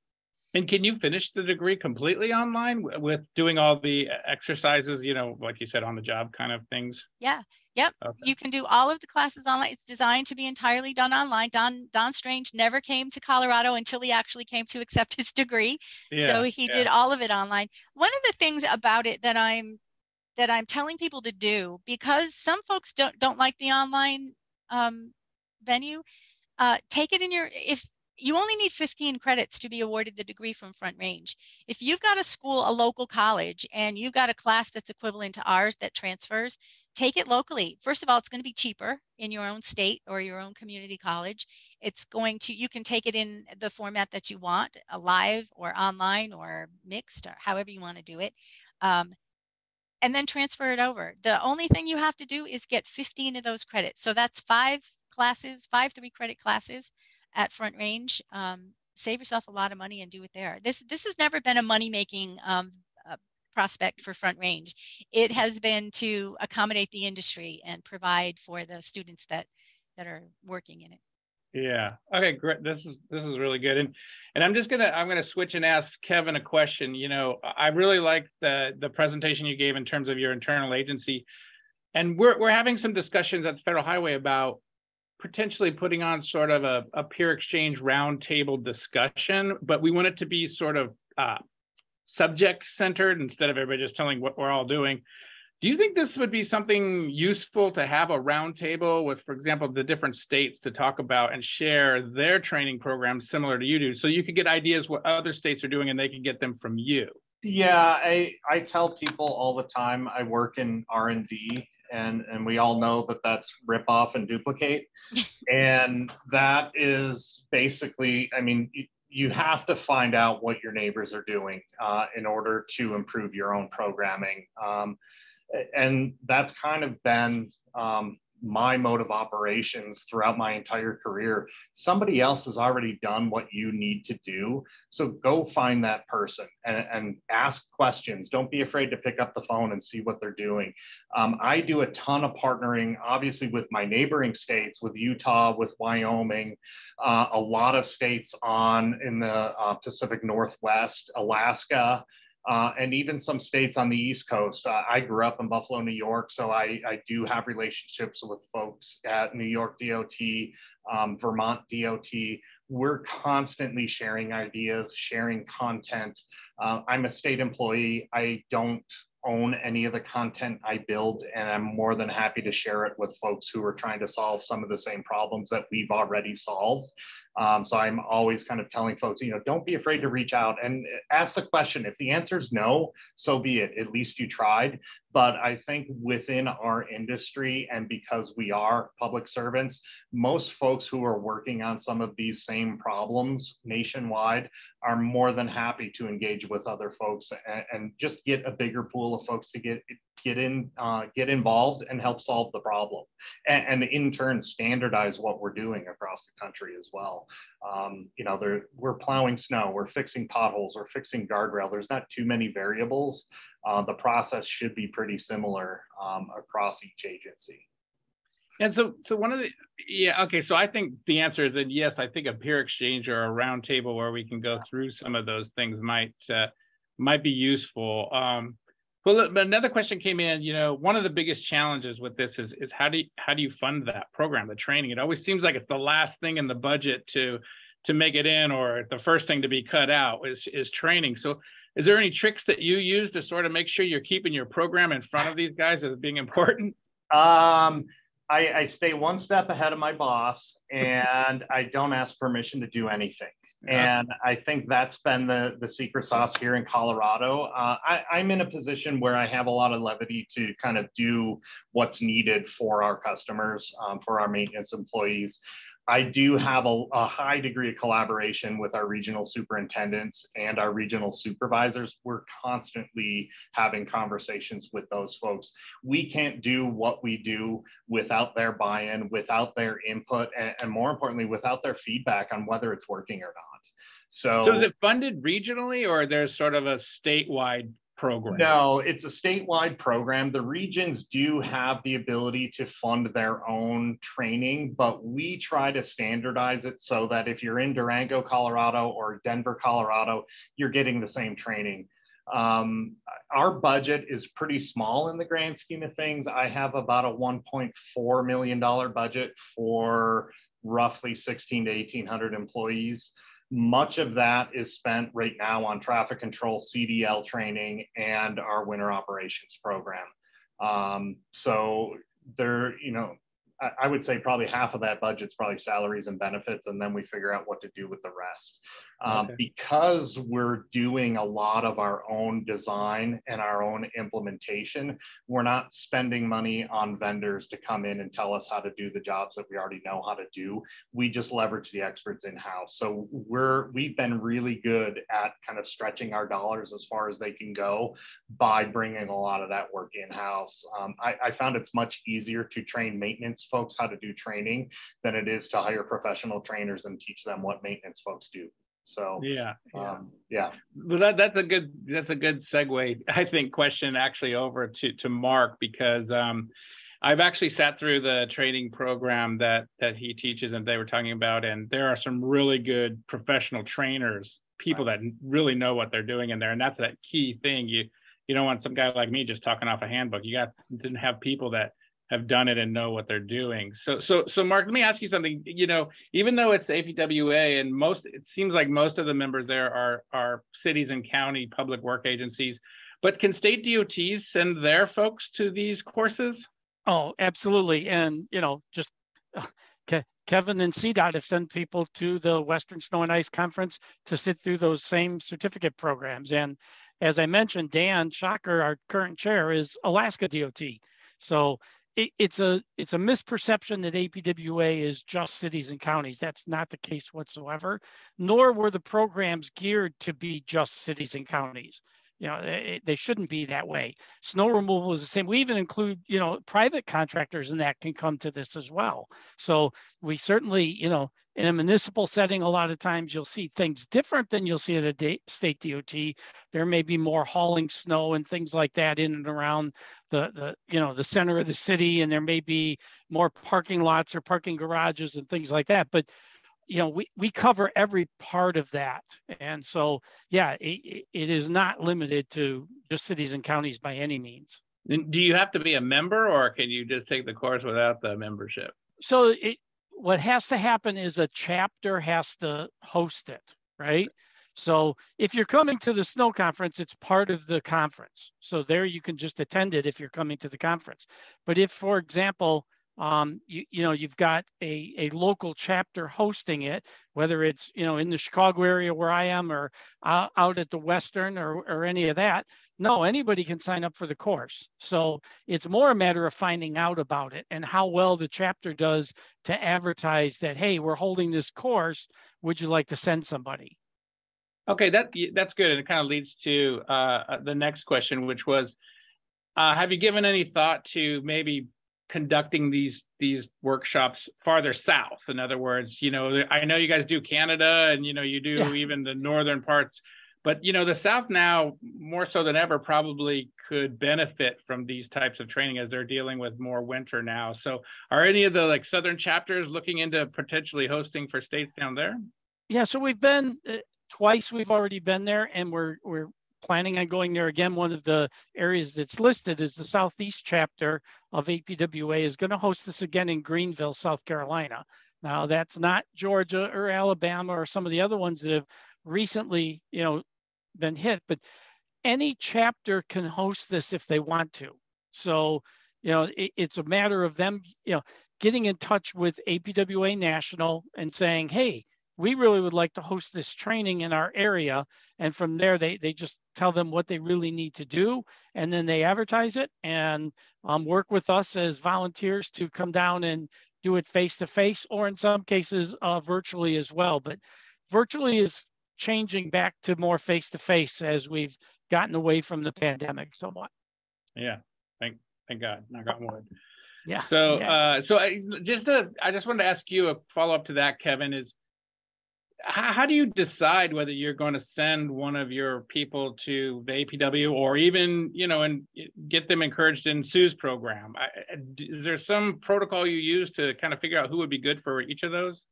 [SPEAKER 2] And can you finish the degree completely online with doing all the exercises, like you said, on the job kind of things?
[SPEAKER 5] Yeah. Yep. Okay. You can do all of the classes online. It's designed to be entirely done online. Don Strange never came to Colorado until he actually came to accept his degree. Yeah, so he did all of it online. One of the things about it that I'm telling people to do, because some folks don't like the online venue, take it in if you only need 15 credits to be awarded the degree from Front Range. If you've got a local college, and you've got a class that's equivalent to ours that transfers, take it locally. First of all, it's going to be cheaper in your own state or your own community college. You can take it in the format that you want, a live or online or mixed or however you want to do it. And then transfer it over. The only thing you have to do is get 15 of those credits. So that's 5 3-credit classes at Front Range. Save yourself a lot of money and do it there. This has never been a money-making prospect for Front Range. It has been to accommodate the industry and provide for the students that are working in it.
[SPEAKER 2] Yeah. Okay, great. This is really good. And I'm gonna switch and ask Kevin a question. I really like the presentation you gave in terms of your internal agency. And we're having some discussions at the Federal Highway about potentially putting on sort of a peer exchange roundtable discussion, but we want it to be sort of subject centered instead of everybody just telling what we're all doing. Do you think this would be something useful to have a roundtable with, for example, the different states to talk about and share their training programs similar to you do, so you could get ideas what other states are doing and they can get them from you?
[SPEAKER 4] Yeah, I tell people all the time I work in R&D, and we all know that that's rip off and duplicate. And that is basically, you have to find out what your neighbors are doing in order to improve your own programming. And that's kind of been my mode of operations throughout my entire career. Somebody else has already done what you need to do. So go find that person and ask questions. Don't be afraid to pick up the phone and see what they're doing. I do a ton of partnering, obviously, with my neighboring states, with Utah, with Wyoming, a lot of states in the Pacific Northwest, Alaska, and even some states on the East Coast. I grew up in Buffalo, New York, so I do have relationships with folks at New York DOT, Vermont DOT. We're constantly sharing ideas, sharing content. I'm a state employee. I don't own any of the content I build, and I'm more than happy to share it with folks who are trying to solve some of the same problems that we've already solved. So I'm always kind of telling folks, don't be afraid to reach out and ask the question. If the answer is no, so be it. At least you tried. But I think within our industry, and because we are public servants, most folks who are working on some of these same problems nationwide are more than happy to engage with other folks and just get a bigger pool of folks to get involved and help solve the problem, and in turn standardize what we're doing across the country as well. We're plowing snow, we're fixing potholes, we're fixing guardrail. There's not too many variables. The process should be pretty similar across each agency.
[SPEAKER 2] And so one of the, yeah, okay. So I think the answer is that yes, I think a peer exchange or a round table where we can go through some of those things might be useful. But another question came in. You know, one of the biggest challenges with this is how do you fund that program, the training? It always seems like it's the last thing in the budget to make it in, or the first thing to be cut out is training. So is there any tricks that you use to sort of make sure you're keeping your program in front of these guys as being important?
[SPEAKER 4] I stay one step ahead of my boss, and I don't ask permission to do anything. And I think that's been the secret sauce here in Colorado. I'm in a position where I have a lot of levity to kind of do what's needed for our customers, for our maintenance employees. I do have a high degree of collaboration with our regional superintendents and our regional supervisors. We're constantly having conversations with those folks. We can't do what we do without their buy-in, without their input, and more importantly, without their feedback on whether it's working or not. So
[SPEAKER 2] is it funded regionally, or there's sort of a statewide program?
[SPEAKER 4] No, it's a statewide program. The regions do have the ability to fund their own training, but we try to standardize it so that if you're in Durango, Colorado, or Denver, Colorado, you're getting the same training. Our budget is pretty small in the grand scheme of things. I have about a $1.4 million budget for roughly 1,600 to 1,800 employees. Much of that is spent right now on traffic control, CDL training, and our winter operations program. So there, you know, I would say probably half of that budget's probably salaries and benefits, and then we figure out what to do with the rest.
[SPEAKER 2] Okay.
[SPEAKER 4] Because we're doing a lot of our own design and our own implementation, we're not spending money on vendors to come in and tell us how to do the jobs that we already know how to do. We just leverage the experts in-house. So we've been really good at kind of stretching our dollars as far as they can go by bringing a lot of that work in-house. I found it's much easier to train maintenance folks how to do training than it is to hire professional trainers and teach them what maintenance folks do. So
[SPEAKER 2] yeah.
[SPEAKER 4] Well,
[SPEAKER 2] that's a good segue, I think, question actually over to Mark, because I've actually sat through the training program that he teaches and they were talking about, and there are some really good professional trainers, people that really know what they're doing in there, and that's that key thing. You don't want some guy like me just talking off a handbook. You didn't have people that have done it and know what they're doing. So Mark, let me ask you something. You know, even though it's APWA and it seems like most of the members there are cities and county public work agencies, but can state DOTs send their folks to these courses?
[SPEAKER 3] Oh, absolutely. And, you know, just Kevin and CDOT have sent people to the Western Snow and Ice Conference to sit through those same certificate programs. And as I mentioned, Dan Shocker, our current chair, is Alaska DOT. So it's a misperception that APWA is just cities and counties. That's not the case whatsoever, nor were the programs geared to be just cities and counties. You know, they shouldn't be that way. Snow removal is the same. We even include, you know, private contractors and that can come to this as well. So we certainly, you know, in a municipal setting, a lot of times you'll see things different than you'll see at a state DOT. There may be more hauling snow and things like that in and around the center of the city, and there may be more parking lots or parking garages and things like that. But you know, we cover every part of that. And so, yeah, it is not limited to just cities and counties by any means.
[SPEAKER 2] Do you have to be a member, or can you just take the course without the membership?
[SPEAKER 3] So what has to happen is a chapter has to host it, right? So if you're coming to the snow conference, it's part of the conference. So there you can just attend it if you're coming to the conference. But if, for example, you've got a local chapter hosting it, whether it's, you know, in the Chicago area where I am, or out at the Western or any of that, no, anybody can sign up for the course. So it's more a matter of finding out about it and how well the chapter does to advertise that, hey, we're holding this course. Would you like to send somebody?
[SPEAKER 2] Okay, that's good. And it kind of leads to the next question, which was, have you given any thought to maybe conducting these workshops farther south? In other words, you know, I know you guys do Canada and, you know, you do even the northern parts, But, you know, the South now, more so than ever, probably could benefit from these types of training as they're dealing with more winter now. So are any of the like Southern chapters looking into potentially hosting for states down there?
[SPEAKER 3] Yeah, so we've been twice, we've already been there, and we're planning on going there again. One of the areas that's listed is the Southeast chapter of APWA is going to host this again in Greenville, South Carolina. Now, that's not Georgia or Alabama or some of the other ones that have recently, you know, been hit, but any chapter can host this if they want to. So, you know, it's a matter of them, you know, getting in touch with APWA National and saying, hey, we really would like to host this training in our area. And from there, they just tell them what they really need to do. And then they advertise it and work with us as volunteers to come down and do it face-to-face, or in some cases, virtually as well. But virtually is changing back to more face-to-face as we've gotten away from the pandemic somewhat.
[SPEAKER 2] Yeah, thank God, knock on wood.
[SPEAKER 3] Yeah.
[SPEAKER 2] So,
[SPEAKER 3] yeah.
[SPEAKER 2] I just wanted to ask you a follow-up to that, Kevin, is how do you decide whether you're going to send one of your people to the APW or even, you know, and get them encouraged in Sue's program? Is there some protocol you use to kind of figure out who would be good for each of those?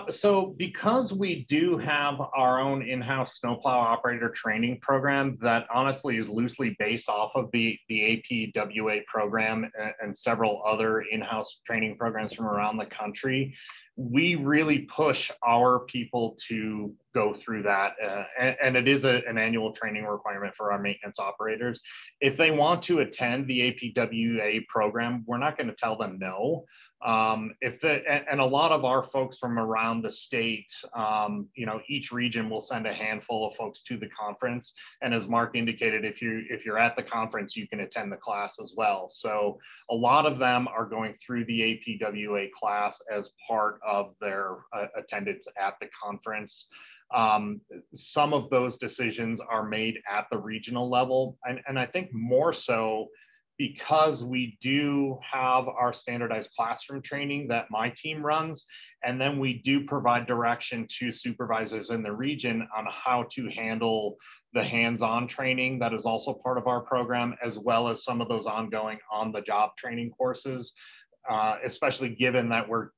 [SPEAKER 4] So because we do have our own in-house snowplow operator training program that honestly is loosely based off of the APWA program and several other in-house training programs from around the country, we really push our people to go through that. And it is an annual training requirement for our maintenance operators. If they want to attend the APWA program, we're not going to tell them no. And a lot of our folks from around the state, you know, each region will send a handful of folks to the conference. And as Mark indicated, if you're at the conference, you can attend the class as well. So a lot of them are going through the APWA class as part of their attendance at the conference. Some of those decisions are made at the regional level, and I think more so because we do have our standardized classroom training that my team runs, and then we do provide direction to supervisors in the region on how to handle the hands-on training that is also part of our program, as well as some of those ongoing on-the-job training courses, especially given that we're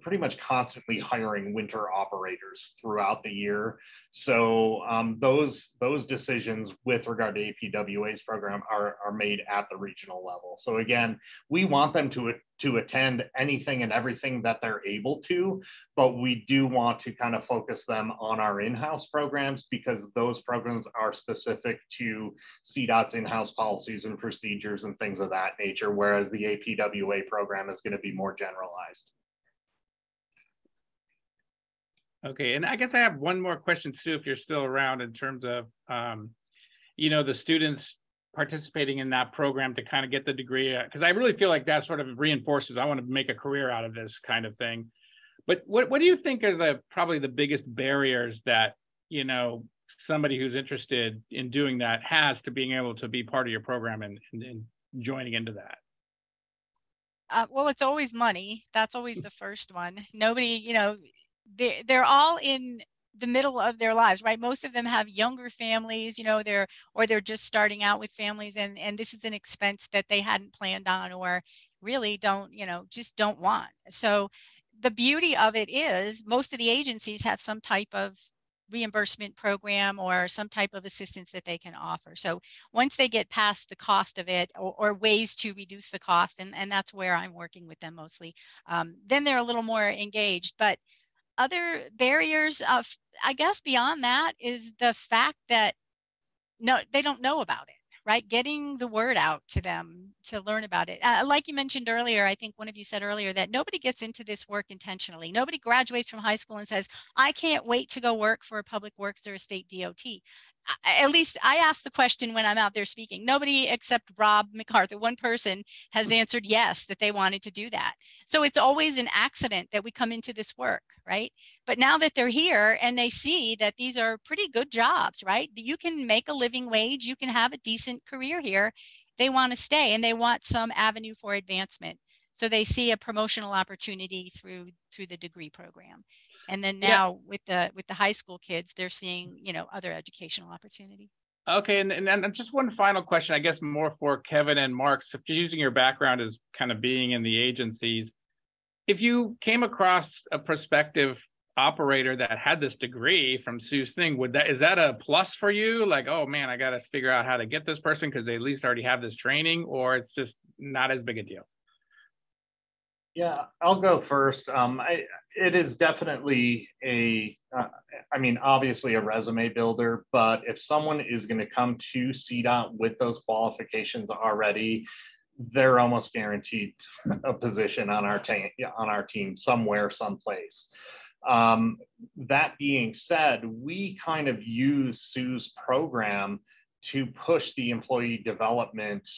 [SPEAKER 4] pretty much constantly hiring winter operators throughout the year. So those decisions with regard to APWA's program are made at the regional level. So again, we want them to attend anything and everything that they're able to, but we do want to kind of focus them on our in-house programs because those programs are specific to CDOT's in-house policies and procedures and things of that nature, whereas the APWA program is going to be more generalized.
[SPEAKER 2] Okay, and I guess I have one more question, Sue, if you're still around, in terms of, you know, the students participating in that program to kind of get the degree, because I really feel like that sort of reinforces, I want to make a career out of this kind of thing. But what do you think are probably the biggest barriers that, you know, somebody who's interested in doing that has to being able to be part of your program and joining into that?
[SPEAKER 5] Well, it's always money. That's always the first one. Nobody, you know, they're all in the middle of their lives, right? Most of them have younger families, you know, they're just starting out with families, and this is an expense that they hadn't planned on or really don't, you know, just don't want. So the beauty of it is most of the agencies have some type of reimbursement program or some type of assistance that they can offer. So once they get past the cost of it or ways to reduce the cost, and that's where I'm working with them mostly, then they're a little more engaged. But other barriers, I guess beyond that, is the fact that they don't know about it, right? Getting the word out to them to learn about it. Like you mentioned earlier, I think one of you said earlier that nobody gets into this work intentionally. Nobody graduates from high school and says, I can't wait to go work for a public works or a state DOT. At least I ask the question when I'm out there speaking. Nobody except Rob MacArthur, one person, has answered yes, that they wanted to do that. So it's always an accident that we come into this work, right? But now that they're here and they see that these are pretty good jobs, right? You can make a living wage, you can have a decent career here. They want to stay and they want some avenue for advancement. So they see a promotional opportunity through the degree program. And then now with the high school kids, they're seeing, you know, other educational opportunity.
[SPEAKER 2] Okay, and just one final question, I guess more for Kevin and Mark. So if you're using your background as kind of being in the agencies, if you came across a prospective operator that had this degree from Sue's thing, is that a plus for you? Like, oh man, I got to figure out how to get this person because they at least already have this training, or it's just not as big a deal?
[SPEAKER 4] Yeah, I'll go first. It is definitely I mean, obviously a resume builder, but if someone is going to come to CDOT with those qualifications already, they're almost guaranteed a position on our team somewhere, someplace. That being said, we kind of use Sue's program to push the employee development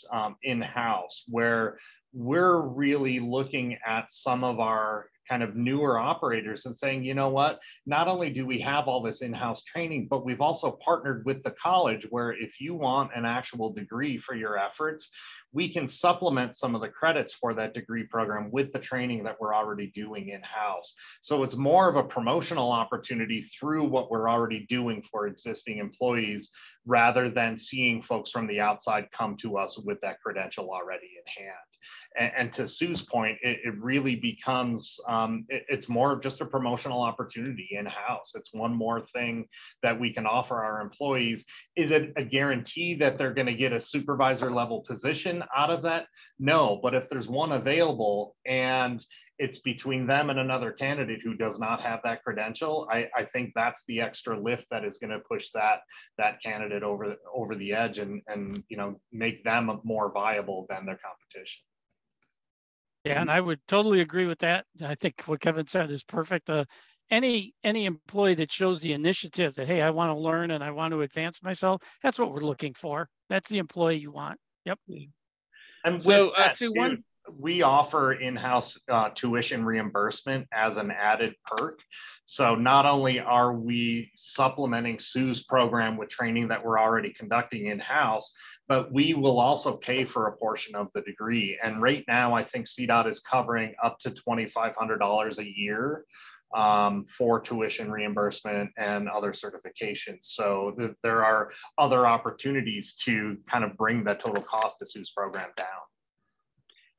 [SPEAKER 4] in-house, where we're really looking at some of our kind of newer operators and saying, you know what, not only do we have all this in-house training, but we've also partnered with the college where if you want an actual degree for your efforts, we can supplement some of the credits for that degree program with the training that we're already doing in-house. So it's more of a promotional opportunity through what we're already doing for existing employees, rather than seeing folks from the outside come to us with that credential already in hand. And to Sue's point, it really becomes, it's more of just a promotional opportunity in-house. It's one more thing that we can offer our employees. Is it a guarantee that they're going to get a supervisor level position out of that? No, but if there's one available and it's between them and another candidate who does not have that credential, I think that's the extra lift that is going to push that candidate over the edge and you know, make them more viable than their competition.
[SPEAKER 3] Yeah, and I would totally agree with that. I think what Kevin said is perfect. Any employee that shows the initiative that, hey, I want to learn and I want to advance myself, that's what we're looking for. That's the employee you want. Yep.
[SPEAKER 4] And
[SPEAKER 2] so,
[SPEAKER 4] that,
[SPEAKER 2] Sue,
[SPEAKER 4] we offer in-house tuition reimbursement as an added perk. So not only are we supplementing Sue's program with training that we're already conducting in-house, but we will also pay for a portion of the degree. And right now, I think CDOT is covering up to $2,500 a year for tuition reimbursement and other certifications. So there are other opportunities to kind of bring the total cost of Sue's program down.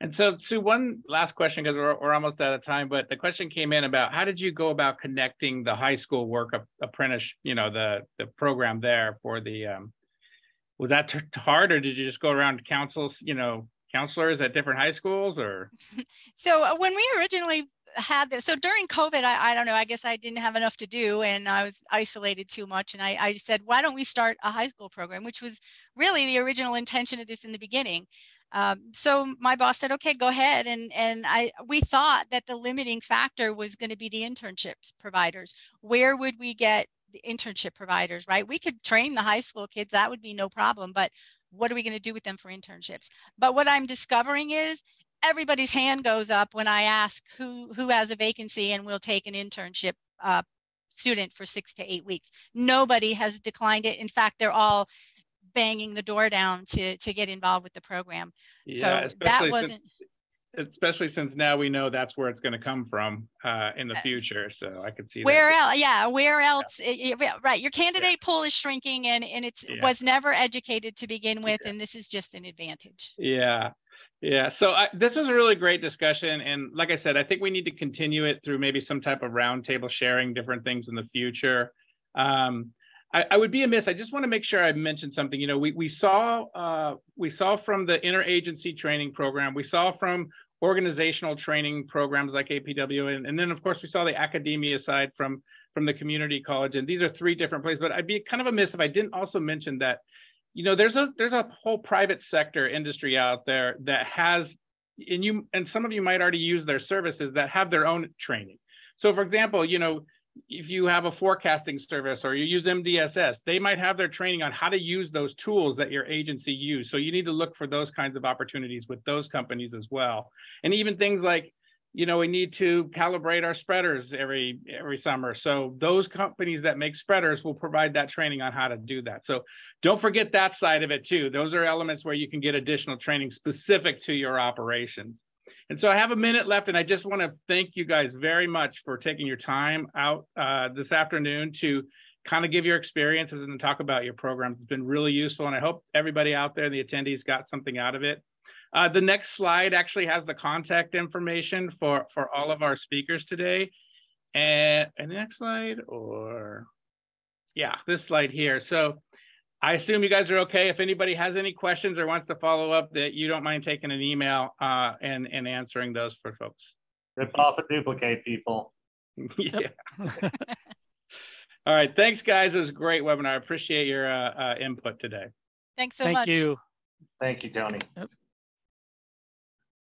[SPEAKER 2] And so, Sue, one last question, because we're almost out of time, but the question came in about how did you go about connecting the high school work apprentice, you know, the program there for the, was that hard, or did you just go around to counselors at different high schools, or?
[SPEAKER 5] So when we originally had this, so during COVID, I don't know, I guess I didn't have enough to do and I was isolated too much. And I said, why don't we start a high school program, which was really the original intention of this in the beginning. So my boss said, okay, go ahead. And we thought that the limiting factor was going to be the internships providers. Where would we get the internship providers, right? We could train the high school kids, that would be no problem, but what are we going to do with them for internships? But what I'm discovering is everybody's hand goes up when I ask who has a vacancy and will take an internship student for 6 to 8 weeks. Nobody has declined it. In fact, they're all banging the door down to get involved with the program.
[SPEAKER 2] Yeah,
[SPEAKER 5] so that wasn't,
[SPEAKER 2] especially since now we know that's where it's going to come from in the future. So I could see
[SPEAKER 5] where
[SPEAKER 2] that.
[SPEAKER 5] else, yeah, where else, right? Your candidate pool is shrinking and it's was never educated to begin with, and this is just an advantage.
[SPEAKER 2] Yeah, so this was a really great discussion. And like I said, I think we need to continue it through maybe some type of roundtable sharing different things in the future. I would be amiss. I just want to make sure I mentioned something. You know, we saw from the interagency training program, we saw from organizational training programs like APWA, and then of course we saw the academia side from the community college. And these are 3 different places. But I'd be kind of amiss if I didn't also mention that, you know, there's a whole private sector industry out there that has, and some of you might already use their services that have their own training. So for example, you know, if you have a forecasting service or you use MDSS, they might have their training on how to use those tools that your agency use. So you need to look for those kinds of opportunities with those companies as well. And even things like, you know, we need to calibrate our spreaders every summer. So those companies that make spreaders will provide that training on how to do that. So don't forget that side of it too. Those are elements where you can get additional training specific to your operations. And so I have a minute left, and I just want to thank you guys very much for taking your time out this afternoon to kind of give your experiences and talk about your programs. It's been really useful, and I hope everybody out there, the attendees, got something out of it. The next slide actually has the contact information for all of our speakers today. And the next slide, or yeah, this slide here. So I assume you guys are okay. If anybody has any questions or wants to follow up, that you don't mind taking an email and answering those for folks.
[SPEAKER 4] Rip off and duplicate, people.
[SPEAKER 2] Yeah. All right. Thanks, guys. It was a great webinar. I appreciate your input today.
[SPEAKER 5] Thanks so much.
[SPEAKER 3] Thank you.
[SPEAKER 4] Thank you, Tony.
[SPEAKER 3] Yep.